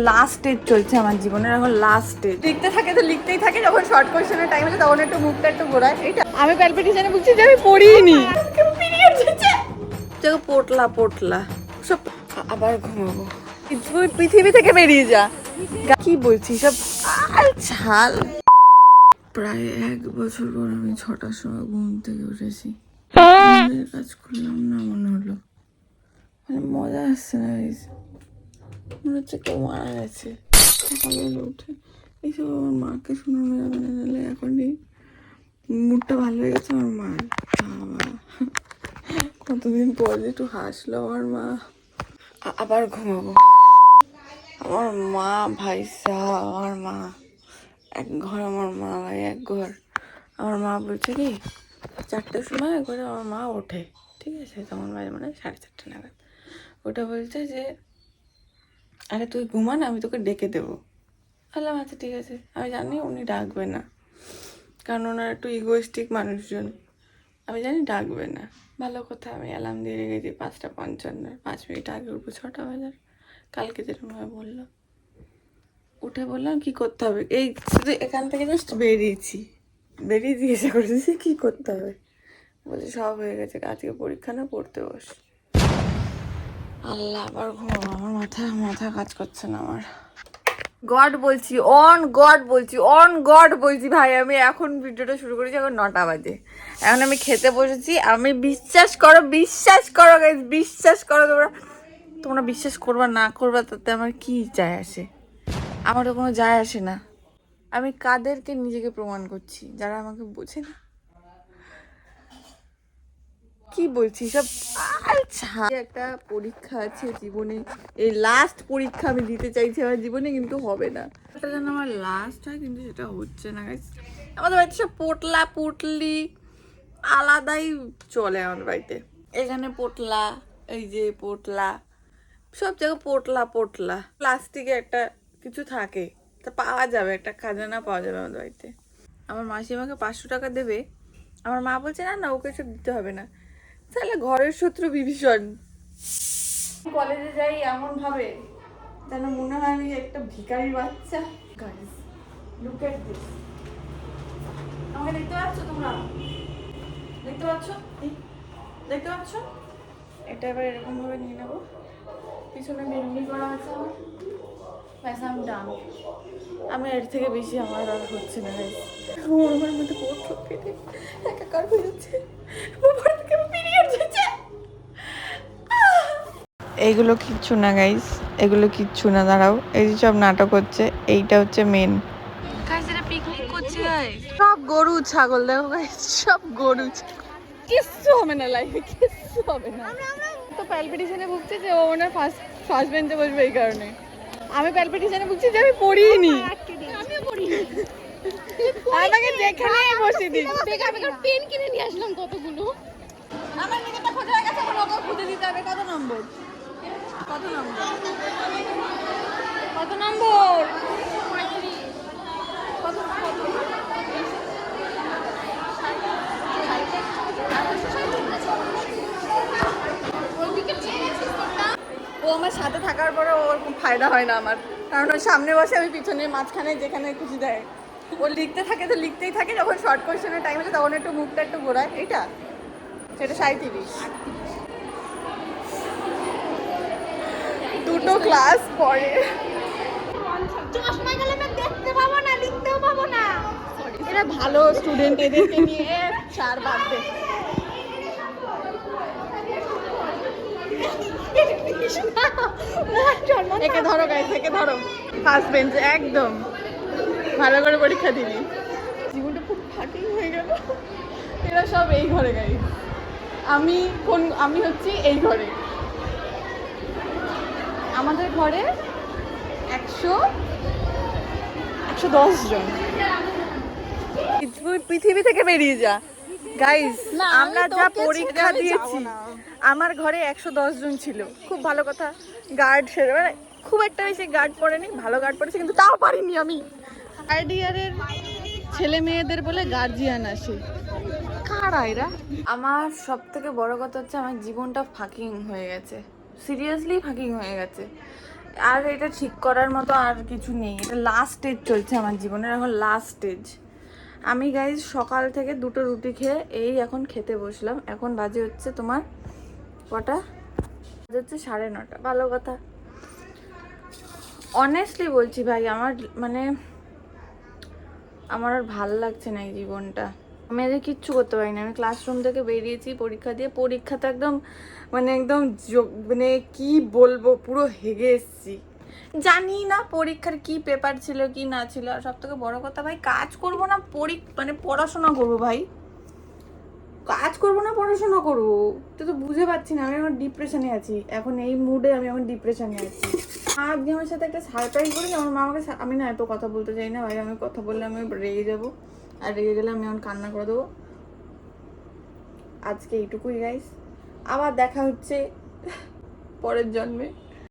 Last stage চলছে আমার জীবনের, এখন লাস্ট স্টেজ। লিখতে থাকে তো লিখতেই থাকে, যখন শর্ট কোশ্চেনের টাইম আছে তখন একটু মুখটা একটু ঘোরায়। এইটা আমি প্যালপিটেশনে বুঝছি যে আমি পড়িনি। পোটলা পোটলা সব আবার ঘুমাবো। পৃথিবী থেকে বেরিয়ে যা। কি বলছি সব ছাল। প্রায় 1 বছর পর আমি 6টার সময় ঘুম থেকে উঠেছি। কাজ করলাম না মনে হলো, মানে মজা আসছে না। মনে হচ্ছে কেউ মারা গেছে। সকালবেলা উঠে এইসব আমার মাকে শোনানো যাবে না, নাহলে এখনই মুডটা ভালো হয়ে গেছে আমার মার। বাবা কতদিন পর যে একটু হাসলো আমার মা। আবার ঘুমাবো। আমার মা ভাই সাহ, আমার মা এক ঘর, আমার মা ভাই এক ঘর। আমার মা বলছে কি 4টার সময় করে আমার মা ওঠে, ঠিক আছে, তখন বাজে মানে 4:30 নাগাদ। ওটা বলছে যে আরে তুই ঘুমা না, আমি তোকে ডেকে দেবো। বললাম আচ্ছা ঠিক আছে। আমি জানি উনি ডাকবে না, কারণ ওনার একটু ইগোয়েস্টিক মানুষজন, আমি জানি ডাকবে না। ভালো কথা, আমি অ্যালার্ম দিয়ে রেখেছি 5:55, 5 মিনিট আগে উঠবো 6টা বাজার। কালকে যেরকমভাবে বললো, উঠে বললাম কি করতে হবে, এই শুধু এখান থেকে জাস্ট বেরিয়ে জিজ্ঞাসা করেছি কী করতে হবে। বলছে সব হয়ে গেছে, আজকে পরীক্ষা না, পড়তে বস। আল্লাহ আবার ঘুমাবো। আমার মাথা কাজ করছে না আমার। গড বলছি, অন গড বলছি ভাই। আমি এখন ভিডিওটা শুরু করেছি, এখন 9টা বাজে। এখন আমি খেতে বসেছি। আমি বিশ্বাস করো গাইস, বিশ্বাস করো। তোমরা বিশ্বাস করবা না করবা তাতে আমার কি যায় আসে? আমার তো কোনো যায় আসে না। আমি কাদেরকে নিজেকে প্রমাণ করছি? যারা আমাকে বোঝে না। কি বলছি সব। একটা পরীক্ষা আছে জীবনে, এই লাস্ট পরীক্ষা আমি দিতে চাইছি আমার জীবনে, কিন্তু হবে না। এটা যেন আমার লাস্ট হয়, কিন্তু সেটা হচ্ছে না গাইস। আমাদের বাড়িতে সব পোটলা পুটলি আলাদাই চলে আমাদের বাড়িতে। এখানে পোটলা, এই যে পোটলা, সব জায়গায় পোটলা। প্লাস্টিকে একটা কিছু থাকে, তা পাওয়া যাবে, একটা খাজানা পাওয়া যাবে আমাদের বাড়িতে। আমার মাসি আমাকে 500 টাকা দেবে। আমার মা বলছে না ওকে সব দিতে হবে না। তাহলে ঘরের শত্রু বিভীষণ। কলেজে যাই এমন ভাবে যেন মনে হয় আমি একটা ভিখারি বাচ্চা। Guys look at this. আমাকে দেখতে পাচ্ছ তোমরা? দেখতে পাচ্ছ? এটা এবার এরকম ভাবে নিয়ে নেবো। পিছনে মেরুনি করা আছে আমার। ব্যাস আমি ডান। আমি এর থেকে বেশি আমার আর হচ্ছে না গাইস। আমার মধ্যে পোট ফেটে একাকার হয়ে যাচ্ছে। এইগুলো কিচ্ছু না গাইস, এগুলো কিচ্ছু না। দাঁড়াও, এই যে সব নাটক হচ্ছে, এইটা হচ্ছে মেন। গাইস এটা পিকনিক করছে গাইস। সব গরু ছাগল দেখো গাইস, সব গরু কিচ্ছু হবে না লাইফে, কিচ্ছু হবে না। তো প্যালপিটেশনে ভুগছে যে ও ওনার ফার্স্ট বেঞ্চে বসবে, এই কারণে। আমি প্যালপিটেশনে ভুগছি যে আমি পড়িনি। আমিও পড়িনি। আমাকে যেখানে বসে দিন। বেকার পেন কিনে নিয়ে আসলাম কতগুলো। আমার নিজেটা খোঁজা হয়ে গেছে, এখন ওকে খুঁজে দিতে হবে। কত নম্বর? ও আমার সাথে থাকার পরে ওর খুব ফায়দা হয় না আমার, কারণ ওর সামনে বসে, আমি পিছনে মাঝখানে যেখানে খুশি দেয়। ও লিখতে থাকে তো লিখতেই থাকে, যখন শর্ট কোশ্চেনের টাইম আছে তখন একটু মুখটা একটু ঘোরায়। এইটা সেটা 37। 2টো ক্লাস পরে দেখতে পাবো না, লিখতেও পাবো না। এরা ভালো স্টুডেন্ট, এদেরকে নিয়ে চার বাদ দে। একে ধরো গাইস, একে ধরো। ফার্স্ট বেঞ্চ একদম ভালো করে পরীক্ষা দিবি। জীবনটা খুব ফাটিং হয়ে গেল। এরা সব এই ঘরে গাইস, আমি হচ্ছি এই ঘরে। আমাদের ঘরে 110 জন। পৃথিবী থেকে বেরিয়ে যা গাইস। আমরা যা পরীক্ষা দিয়েছি, আমার ঘরে 110 জন ছিল। খুব ভালো কথা, গার্ড সেরে মানে খুব একটা বেশি গার্ড পড়েনি, ভালো গার্ড পড়েছে, কিন্তু তাও পারিনি আমি। থার্ড ইয়ারের ছেলে মেয়েদের বলে গার্জিয়ান আসে। কারা এরা? আমার সব থেকে বড় কথা হচ্ছে আমার জীবনটা ফাকিং হয়ে গেছে, সিরিয়াসলি ফাকিং হয়ে গেছে। আর এটা ঠিক করার মতো আর কিছু নেই, এটা লাস্ট স্টেজ চলছে আমার জীবনের, এখন লাস্ট স্টেজ। আমি গাইজ সকাল থেকে 2টো রুটি খেয়ে এই এখন খেতে বসলাম, এখন বাজে হচ্ছে তোমার কটা, বাজে হচ্ছে 9:30। ভালো কথা, অনেস্টলি বলছি ভাই, আমার মানে আমার আর ভাল লাগছে না এই জীবনটা। আমি আজ কিচ্ছু করতে পারি না, আমি ক্লাসরুম থেকে বেরিয়েছি পরীক্ষা দিয়ে, পরীক্ষাতে একদম মানে একদম মানে কি বলবো, পুরো হেগে এসছি। জানি না পরীক্ষার কি পেপার ছিল কি না ছিল, আর সব থেকে বড় কথা ভাই, কাজ করবো না মানে পড়াশোনা করবো ভাই, কাজ করবো না পড়াশোনা করবো, তুই তো বুঝে পাচ্ছি না। আমি এখন ডিপ্রেশনে আছি, এখন এই মুডে আমি এখন ডিপ্রেশনে আছি। আজকে আমার সাথে একটা সারপ্রাইজ করেছি আমার মা আমাকে, আমি না এত কথা বলতে চাই না ভাই, আমি কথা বললে আমি রেগে যাবো, আর রেগে গেলে আমি এখন কান্না করে দেবো। আজকে এইটুকুই গাইস, আবার দেখা হচ্ছে পরের জন্মে।